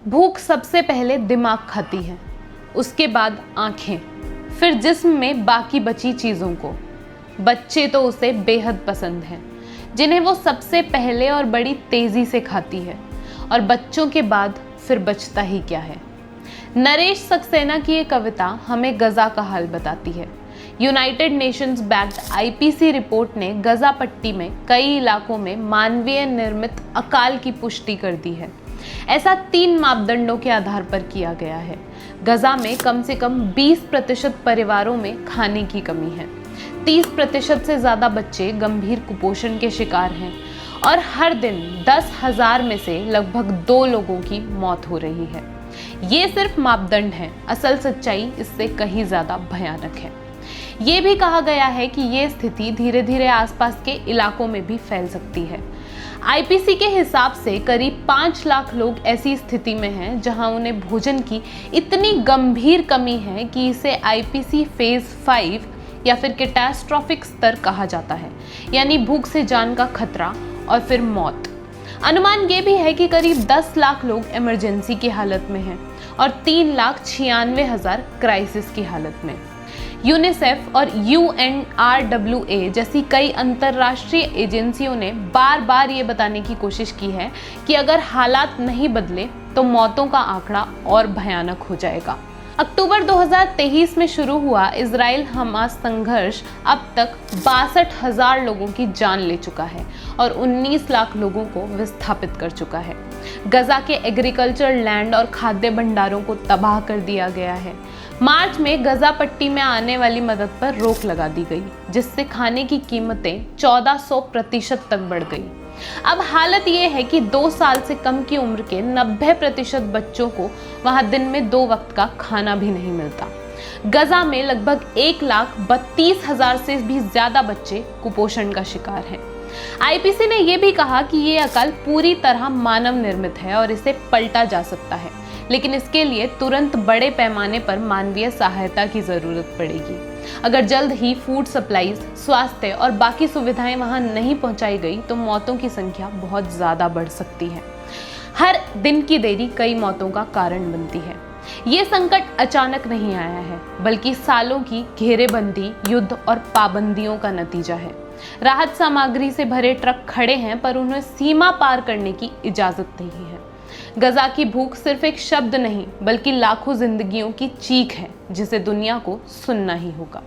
भूख सबसे पहले दिमाग खाती है, उसके बाद आंखें, फिर जिस्म में बाकी बची चीज़ों को। बच्चे तो उसे बेहद पसंद हैं, जिन्हें वो सबसे पहले और बड़ी तेज़ी से खाती है, और बच्चों के बाद फिर बचता ही क्या है। नरेश सक्सेना की ये कविता हमें गजा का हाल बताती है। United Nations backed IPC report ने गजा पट्टी में कई इलाकों में मानवीय निर्मित अकाल की पुष्टि कर दी है। ऐसा 3 मापदंडों के आधार पर किया गया है। गजा में कम से कम 20% परिवारों में खाने की कमी है, 30% से ज़्यादा बच्चे गंभीर कुपोषण के शिकार हैं, और हर दिन 10,000 में से लगभग 2 लोगों की मौत हो रही है। ये सिर्फ मापदंड हैं, असल सच्चाई इससे कहीं ज़्यादा भयानक है। ये भी कहा गया है कि ये स्थिति धीरे धीरे आसपास के इलाकों में भी फैल सकती है। आईपीसी के हिसाब से करीब 5 लाख लोग ऐसी स्थिति में हैं जहां उन्हें भोजन की इतनी गंभीर कमी है कि इसे आईपीसी फेज 5 या फिर कैटास्ट्रोफिक स्तर कहा जाता है, यानी भूख से जान का खतरा और फिर मौत। अनुमान ये भी है कि करीब 10 लाख लोग इमरजेंसी की हालत में हैं और 3,96,000 क्राइसिस की हालत में। यूनिसेफ और UNRWA जैसी कई अंतर्राष्ट्रीय एजेंसियों ने बार बार ये बताने की कोशिश की है कि अगर हालात नहीं बदले तो मौतों का आंकड़ा और भयानक हो जाएगा। अक्टूबर 2023 में शुरू हुआ इजराइल हमास संघर्ष अब तक 62,000 लोगों की जान ले चुका है और 19 लाख लोगों को विस्थापित कर चुका है। गजा के एग्रीकल्चर लैंड और खाद्य भंडारों को तबाह कर दिया गया है। मार्च में गजा पट्टी में आने वाली मदद पर रोक लगा दी गई, जिससे खाने की कीमतें 1400% तक बढ़ गई। अब हालत ये है कि 2 साल से कम की उम्र के 90% बच्चों को वहां दिन में 2 वक्त का खाना भी नहीं मिलता। गजा में लगभग 1,32,000 से भी ज्यादा बच्चे कुपोषण का शिकार हैं। आईपीसी ने यह भी कहा कि ये अकाल पूरी तरह मानव निर्मित है और इसे पलटा जा सकता है, लेकिन इसके लिए तुरंत बड़े पैमाने पर मानवीय सहायता की जरूरत पड़ेगी। अगर जल्द ही फूड सप्लाईज, स्वास्थ्य और बाकी सुविधाएं वहां नहीं पहुंचाई गई तो मौतों की संख्या बहुत ज्यादा बढ़ सकती है। हर दिन की देरी कई मौतों का कारण बनती है। ये संकट अचानक नहीं आया है, बल्कि सालों की घेरेबंदी, युद्ध और पाबंदियों का नतीजा है। राहत सामग्री से भरे ट्रक खड़े हैं, पर उन्हें सीमा पार करने की इजाजत नहीं है। गजा की भूख सिर्फ एक शब्द नहीं, बल्कि लाखों जिंदगियों की चीख है, जिसे दुनिया को सुनना ही होगा।